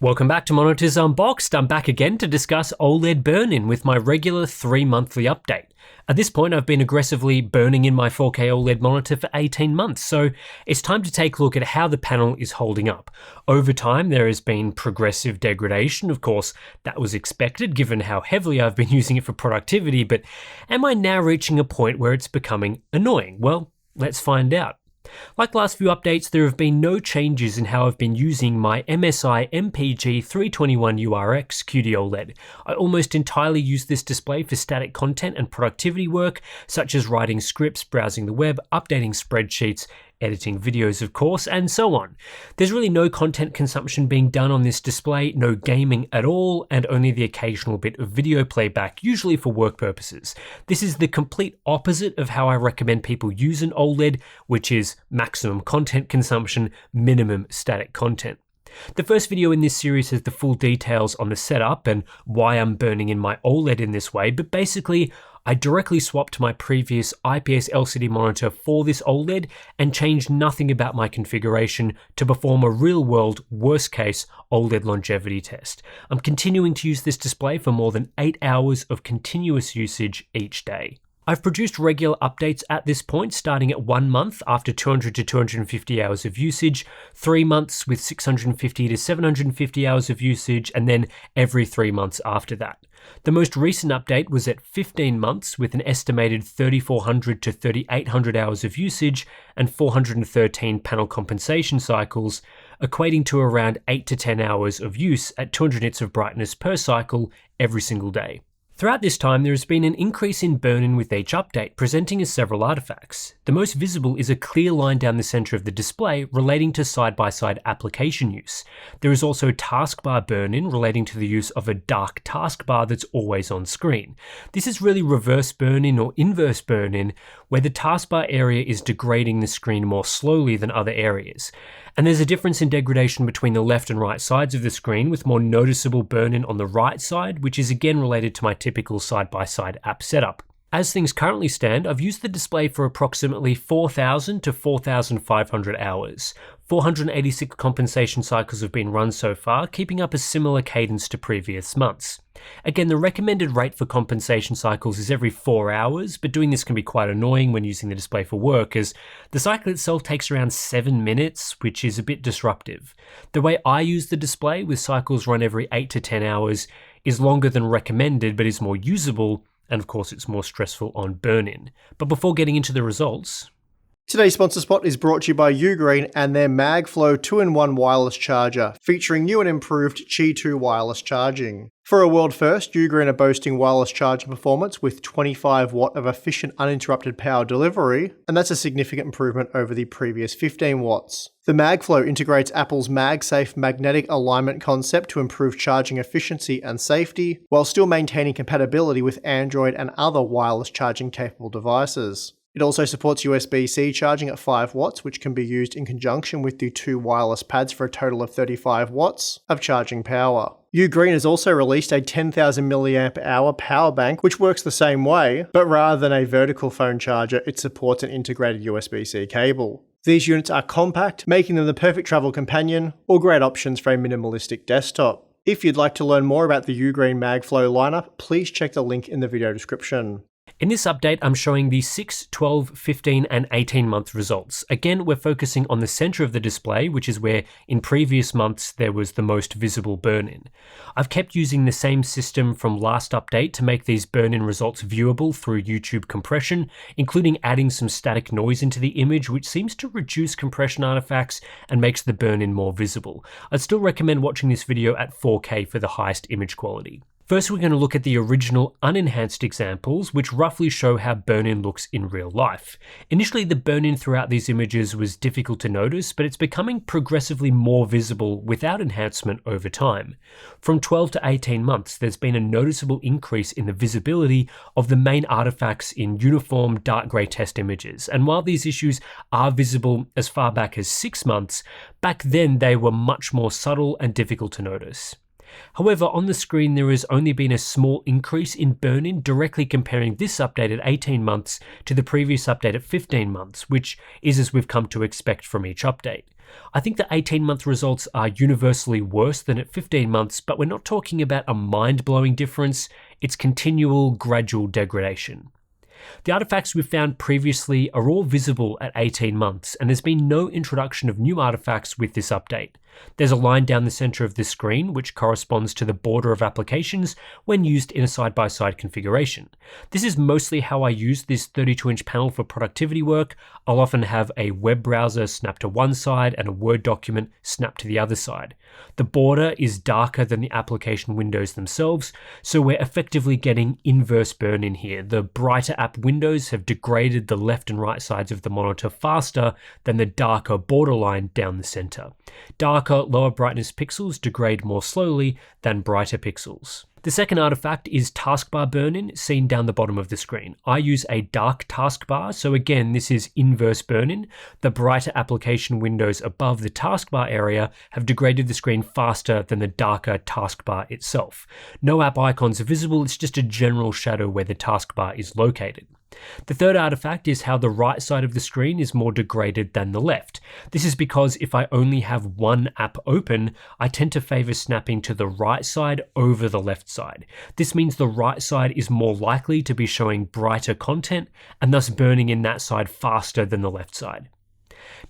Welcome back to Monitors Unboxed. I'm back again to discuss OLED burn-in with my regular 3-monthly update. At this point, I've been aggressively burning in my 4K OLED monitor for 18 months, so it's time to take a look at how the panel is holding up. Over time, there has been progressive degradation. Of course, that was expected given how heavily I've been using it for productivity, but am I now reaching a point where it's becoming annoying? Well, let's find out. Like the last few updates, there have been no changes in how I've been using my MSI MPG 321URX QD-OLED. I almost entirely use this display for static content and productivity work, such as writing scripts, browsing the web, updating spreadsheets, editing videos of course, and so on. There's really no content consumption being done on this display, no gaming at all, and only the occasional bit of video playback, usually for work purposes. This is the complete opposite of how I recommend people use an OLED, which is maximum content consumption, minimum static content. The first video in this series has the full details on the setup and why I'm burning in my OLED in this way, but basically I directly swapped my previous IPS LCD monitor for this OLED and changed nothing about my configuration to perform a real-world, worst-case OLED longevity test. I'm continuing to use this display for more than 8 hours of continuous usage each day. I've produced regular updates at this point, starting at 1 month after 200 to 250 hours of usage, 3 months with 650 to 750 hours of usage, and then every 3 months after that. The most recent update was at 15 months with an estimated 3,400 to 3,800 hours of usage and 413 panel compensation cycles, equating to around 8 to 10 hours of use at 200 nits of brightness per cycle every single day. Throughout this time, there has been an increase in burn-in with each update, presenting as several artifacts. The most visible is a clear line down the center of the display relating to side-by-side application use. There is also taskbar burn-in relating to the use of a dark taskbar that's always on screen. This is really reverse burn-in or inverse burn-in, where the taskbar area is degrading the screen more slowly than other areas. And there's a difference in degradation between the left and right sides of the screen, with more noticeable burn-in on the right side, which is again related to my typical side-by-side app setup. As things currently stand, I've used the display for approximately 4,000 to 4,500 hours. 486 compensation cycles have been run so far, keeping up a similar cadence to previous months. Again, the recommended rate for compensation cycles is every 4 hours, but doing this can be quite annoying when using the display for work, as the cycle itself takes around 7 minutes, which is a bit disruptive. The way I use the display, with cycles run every 8 to 10 hours, is longer than recommended, but is more usable, and of course it's more stressful on burn-in. But before getting into the results, today's sponsor spot is brought to you by Ugreen and their MagFlow 2-in-1 wireless charger, featuring new and improved Qi 2 wireless charging. For a world first, Ugreen are boasting wireless charging performance with 25 watt of efficient uninterrupted power delivery, and that's a significant improvement over the previous 15 watts. The MagFlow integrates Apple's MagSafe magnetic alignment concept to improve charging efficiency and safety, while still maintaining compatibility with Android and other wireless charging capable devices. It also supports USB-C charging at 5 watts, which can be used in conjunction with the 2 wireless pads for a total of 35 watts of charging power. Ugreen has also released a 10,000 mAh power bank, which works the same way, but rather than a vertical phone charger, it supports an integrated USB-C cable. These units are compact, making them the perfect travel companion, or great options for a minimalistic desktop. If you'd like to learn more about the Ugreen MagFlow lineup, please check the link in the video description. in this update, I'm showing the 6, 12, 15, and 18-month results. Again, we're focusing on the center of the display, which is where in previous months there was the most visible burn-in. I've kept using the same system from last update to make these burn-in results viewable through YouTube compression, including adding some static noise into the image, which seems to reduce compression artifacts and makes the burn-in more visible. I'd still recommend watching this video at 4K for the highest image quality. First, we're going to look at the original unenhanced examples, which roughly show how burn-in looks in real life. Initially, the burn-in throughout these images was difficult to notice, but it's becoming progressively more visible without enhancement over time. From 12 to 18 months, there's been a noticeable increase in the visibility of the main artifacts in uniform dark grey test images. And while these issues are visible as far back as 6 months, back then they were much more subtle and difficult to notice. However, on the screen there has only been a small increase in burn-in, directly comparing this update at 18 months to the previous update at 15 months, which is as we've come to expect from each update. I think the 18-month results are universally worse than at 15 months, but we're not talking about a mind-blowing difference, it's continual, gradual degradation. The artifacts we've found previously are all visible at 18 months, and there's been no introduction of new artifacts with this update. There's a line down the center of the screen which corresponds to the border of applications when used in a side-by-side configuration. This is mostly how I use this 32-inch panel for productivity work. I'll often have a web browser snapped to one side and a Word document snapped to the other side. The border is darker than the application windows themselves, so we're effectively getting inverse burn-in here. The brighter app windows have degraded the left and right sides of the monitor faster than the darker borderline down the center. Darker, lower brightness pixels degrade more slowly than brighter pixels. The second artifact is taskbar burn-in, seen down the bottom of the screen. I use a dark taskbar, so again this is inverse burn-in. The brighter application windows above the taskbar area have degraded the screen faster than the darker taskbar itself. No app icons are visible, it's just a general shadow where the taskbar is located. The third artifact is how the right side of the screen is more degraded than the left. This is because if I only have one app open, I tend to favor snapping to the right side over the left side. This means the right side is more likely to be showing brighter content and thus burning in that side faster than the left side.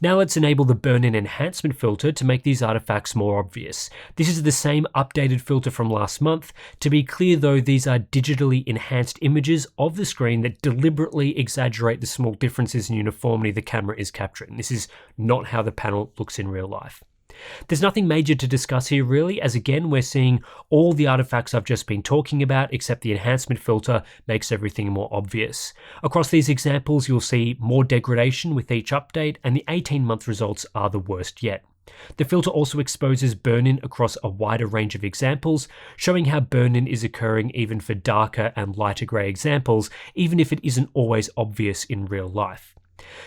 Now let's enable the burn-in enhancement filter to make these artifacts more obvious. This is the same updated filter from last month. To be clear though, these are digitally enhanced images of the screen that deliberately exaggerate the small differences in uniformity the camera is capturing. This is not how the panel looks in real life. There's nothing major to discuss here really, as again we're seeing all the artifacts I've just been talking about, except the enhancement filter makes everything more obvious. Across these examples you'll see more degradation with each update, and the 18-month results are the worst yet. The filter also exposes burn-in across a wider range of examples, showing how burn-in is occurring even for darker and lighter grey examples, even if it isn't always obvious in real life.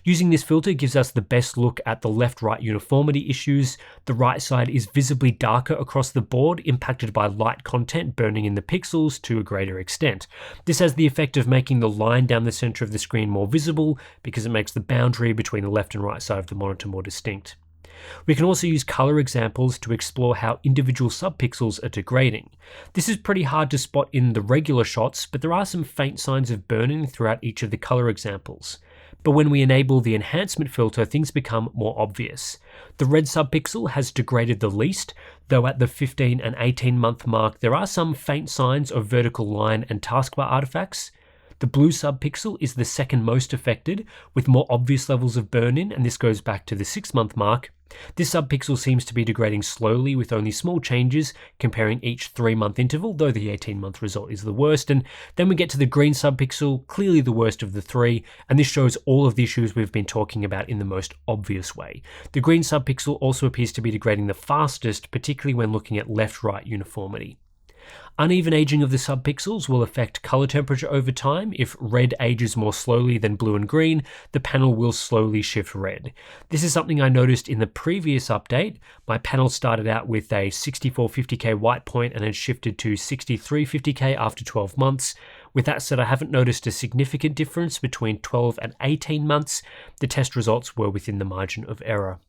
Using this filter gives us the best look at the left-right uniformity issues. The right side is visibly darker across the board, impacted by light content burning in the pixels to a greater extent. This has the effect of making the line down the center of the screen more visible because it makes the boundary between the left and right side of the monitor more distinct. We can also use color examples to explore how individual subpixels are degrading. This is pretty hard to spot in the regular shots, but there are some faint signs of burn-in throughout each of the color examples. But when we enable the enhancement filter, things become more obvious. The red subpixel has degraded the least, though at the 15 and 18-month mark there are some faint signs of vertical line and taskbar artifacts. The blue subpixel is the second most affected, with more obvious levels of burn-in, and this goes back to the 6-month mark. This subpixel seems to be degrading slowly with only small changes comparing each 3-month interval, though the 18-month result is the worst. And then we get to the green subpixel, clearly the worst of the three, and this shows all of the issues we've been talking about in the most obvious way. The green subpixel also appears to be degrading the fastest, particularly when looking at left-right uniformity. Uneven aging of the subpixels will affect color temperature over time. If red ages more slowly than blue and green, the panel will slowly shift red. This is something I noticed in the previous update. My panel started out with a 6450K white point and had shifted to 6350K after 12 months. With that said, I haven't noticed a significant difference between 12 and 18 months. The test results were within the margin of error.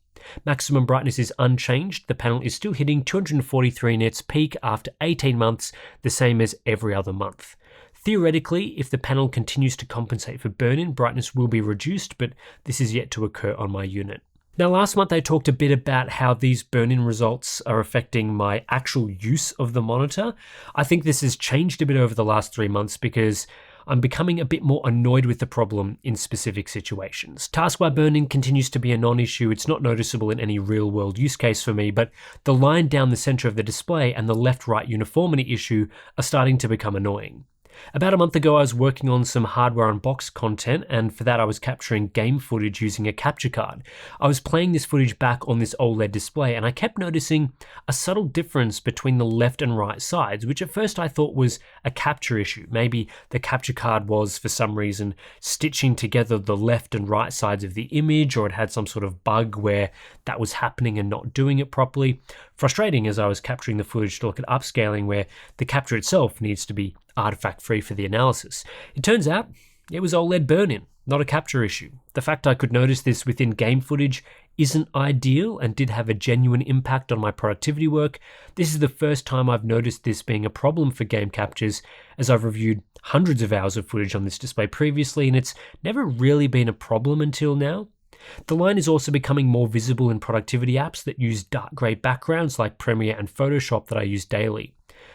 Maximum brightness is unchanged. The panel is still hitting 243 nits peak after 18 months, the same as every other month. Theoretically, if the panel continues to compensate for burn-in, brightness will be reduced, but this is yet to occur on my unit. Now, last month I talked a bit about how these burn-in results are affecting my actual use of the monitor. I think this has changed a bit over the last 3 months because I'm becoming a bit more annoyed with the problem in specific situations. Taskbar burn-in continues to be a non-issue. It's not noticeable in any real-world use case for me, but the line down the center of the display and the left-right uniformity issue are starting to become annoying. About a month ago, I was working on some hardware Unboxed content, and for that I was capturing game footage using a capture card. I was playing this footage back on this OLED display, and I kept noticing a subtle difference between the left and right sides, which at first I thought was a capture issue. Maybe the capture card was, for some reason, stitching together the left and right sides of the image, or it had some sort of bug where that was happening and not doing it properly. Frustrating as I was capturing the footage to look at upscaling, where the capture itself needs to be artifact-free for the analysis. It turns out it was OLED burn-in, not a capture issue. The fact I could notice this within game footage isn't ideal and did have a genuine impact on my productivity work, this is the first time I've noticed this being a problem for game captures, as I've reviewed hundreds of hours of footage on this display previously and it's never really been a problem until now. The line is also becoming more visible in productivity apps that use dark grey backgrounds like Premiere and Photoshop that I use daily.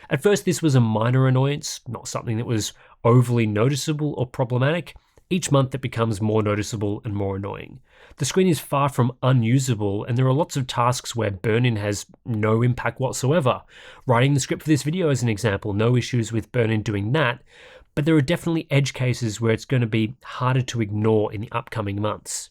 At first this was a minor annoyance, not something that was overly noticeable or problematic. Each month it becomes more noticeable and more annoying. The screen is far from unusable and there are lots of tasks where burn-in has no impact whatsoever. Writing the script for this video as an example, no issues with burn-in doing that, but there are definitely edge cases where it's going to be harder to ignore in the upcoming months.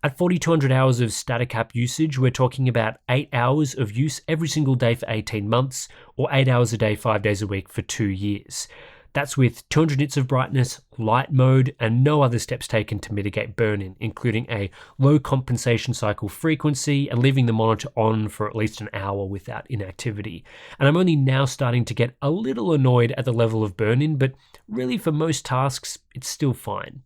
At 4,200 hours of static app usage, we're talking about 8 hours of use every single day for 18 months, or 8 hours a day, 5 days a week for 2 years. That's with 200 nits of brightness, light mode, and no other steps taken to mitigate burn-in, including a low compensation cycle frequency and leaving the monitor on for at least an hour without inactivity. And I'm only now starting to get a little annoyed at the level of burn-in, but really for most tasks, it's still fine.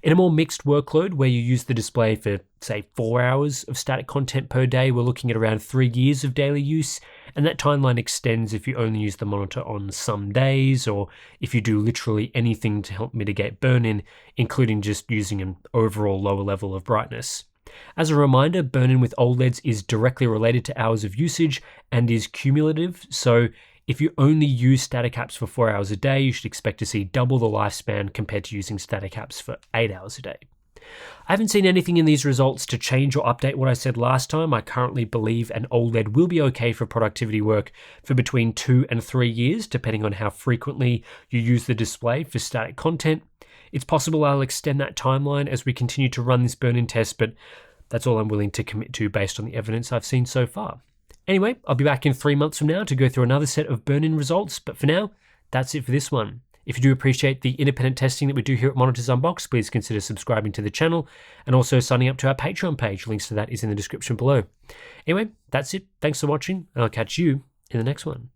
In a more mixed workload where you use the display for, say, 4 hours of static content per day, we're looking at around 3 years of daily use, and that timeline extends if you only use the monitor on some days or if you do literally anything to help mitigate burn-in, including just using an overall lower level of brightness. As a reminder, burn-in with OLEDs is directly related to hours of usage and is cumulative, so if you only use static apps for 4 hours a day, you should expect to see double the lifespan compared to using static apps for 8 hours a day. I haven't seen anything in these results to change or update what I said last time. I currently believe an OLED will be okay for productivity work for between 2 and 3 years, depending on how frequently you use the display for static content. It's possible I'll extend that timeline as we continue to run this burn-in test, but that's all I'm willing to commit to based on the evidence I've seen so far. Anyway, I'll be back in 3 months from now to go through another set of burn-in results, but for now, that's it for this one. If you do appreciate the independent testing that we do here at Monitors Unboxed, please consider subscribing to the channel and also signing up to our Patreon page. Links to that is in the description below. Anyway, that's it. Thanks for watching, and I'll catch you in the next one.